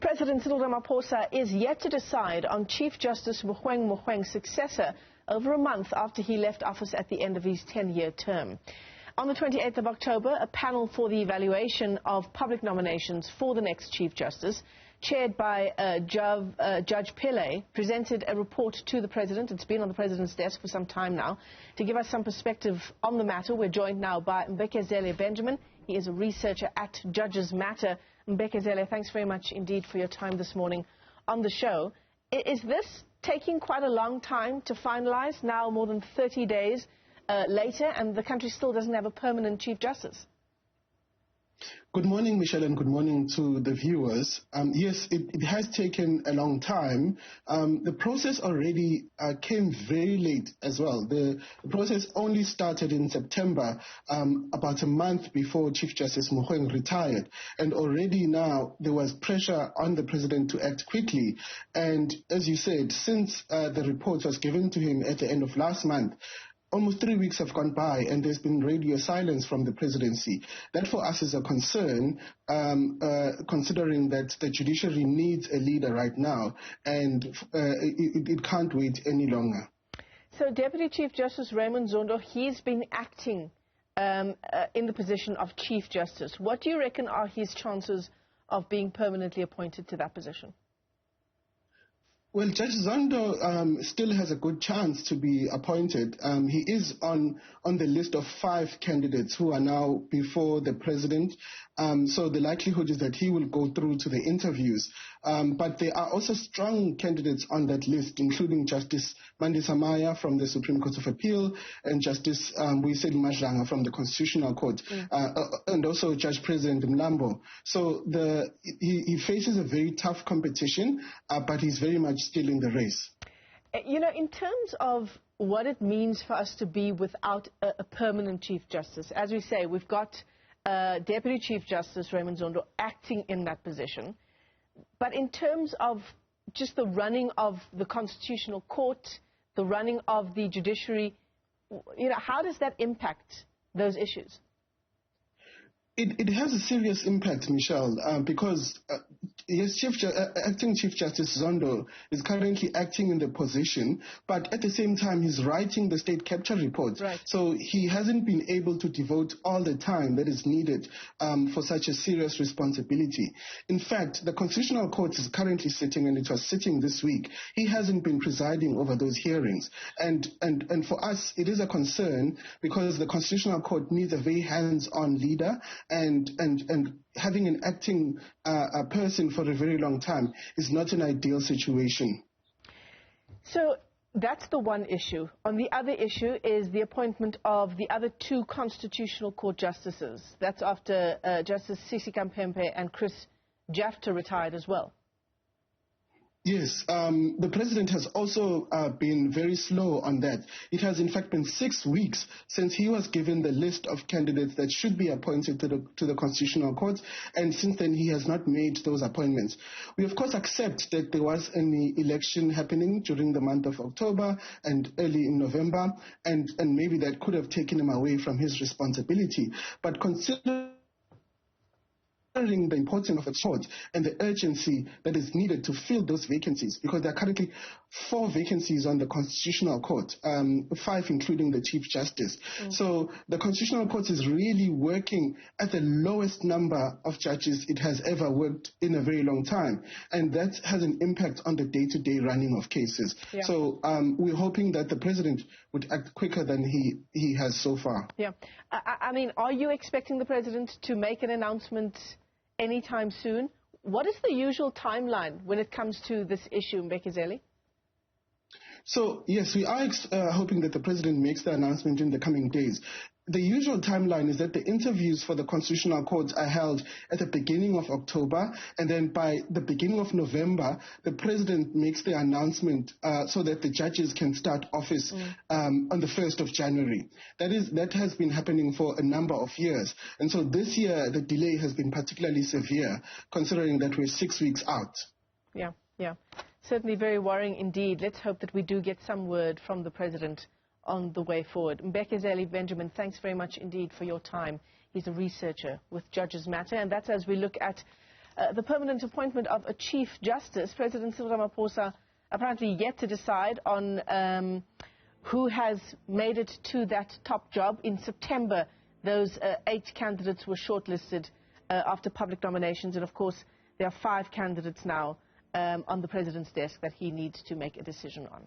President Cyril Ramaphosa is yet to decide on Chief Justice Mogoeng Mogoeng's successor over a month after he left office at the end of his 10-year term. On the 28th of October, a panel for the evaluation of public nominations for the next Chief Justice, chaired by Judge Pillay, presented a report to the President. It's been on the President's desk for some time now. To give us some perspective on the matter, we're joined now by Mbekezeli Benjamin. He is a researcher at Judges Matter. Mbekezeli, thanks very much indeed for your time this morning on the show. Is this taking quite a long time to finalize, now more than 30 days later, and the country still doesn't have a permanent Chief Justice? Good morning, Michelle, and good morning to the viewers. Yes, it has taken a long time. The process already came very late as well. The process only started in September, about a month before Chief Justice Mogoeng retired. And already now there was pressure on the President to act quickly. And as you said, since the report was given to him at the end of last month, almost 3 weeks have gone by and there's been radio silence from the presidency. That for us is a concern, considering that the judiciary needs a leader right now and it can't wait any longer. So Deputy Chief Justice Raymond Zondo, he's been acting in the position of Chief Justice. What do you reckon are his chances of being permanently appointed to that position? Well, Judge Zondo still has a good chance to be appointed. He is on the list of 5 candidates who are now before the President. So the likelihood is that he will go through to the interviews. But there are also strong candidates on that list, including Justice Mandisa from the Supreme Court of Appeal and Justice Mbekezeli Benjamin from the Constitutional Court, and also Judge President Mlambo. So he faces a very tough competition, but he's very much still in the race. You know, in terms of what it means for us to be without a permanent Chief Justice, as we say, we've got Deputy Chief Justice Raymond Zondo acting in that position. But in terms of just the running of the Constitutional Court, the running of the judiciary, you know, how does that impact those issues? It has a serious impact, Michelle, because yes, acting Chief Justice Zondo is currently acting in the position, but at the same time he's writing the state capture report. Right. So he hasn't been able to devote all the time that is needed for such a serious responsibility. In fact, the Constitutional Court is currently sitting, and it was sitting this week. He hasn't been presiding over those hearings. And for us, it is a concern because the Constitutional Court needs a very hands-on leader, and having an acting person for a very long time is not an ideal situation. So that's the one issue. On the other issue is the appointment of the other 2 Constitutional Court justices. That's after Justice Sisi Kampempe and Chris Jafta retired as well. Yes, the President has also been very slow on that. It has in fact been 6 weeks since he was given the list of candidates that should be appointed to the Constitutional Court, and since then he has not made those appointments. We of course accept that there was an election happening during the month of October and early in November, and maybe that could have taken him away from his responsibility. But considering the importance of the court and the urgency that is needed to fill those vacancies, because there are currently 4 vacancies on the Constitutional Court, 5 including the Chief Justice. So the Constitutional Court is really working at the lowest number of judges it has ever worked in a very long time, and that has an impact on the day-to-day running of cases. Yeah. So we're hoping that the President would act quicker than he has so far. Yeah. I mean, are you expecting the President to make an announcement anytime soon? What is the usual timeline when it comes to this issue, Mbekezeli? So, yes, we are hoping that the President makes the announcement in the coming days. The usual timeline is that the interviews for the Constitutional Court are held at the beginning of October, and then by the beginning of November, the President makes the announcement so that the judges can start office on the 1st of January. That has been happening for a number of years. And so this year, the delay has been particularly severe, considering that we're 6 weeks out. Yeah. Certainly very worrying indeed. Let's hope that we do get some word from the President on the way forward. Mbekezeli Benjamin, thanks very much indeed for your time. He's a researcher with Judges Matter, and that's as we look at the permanent appointment of a Chief Justice. President Cyril Ramaphosa apparently yet to decide on who has made it to that top job. In September, those 8 candidates were shortlisted after public nominations, and of course there are 5 candidates now on the President's desk that he needs to make a decision on.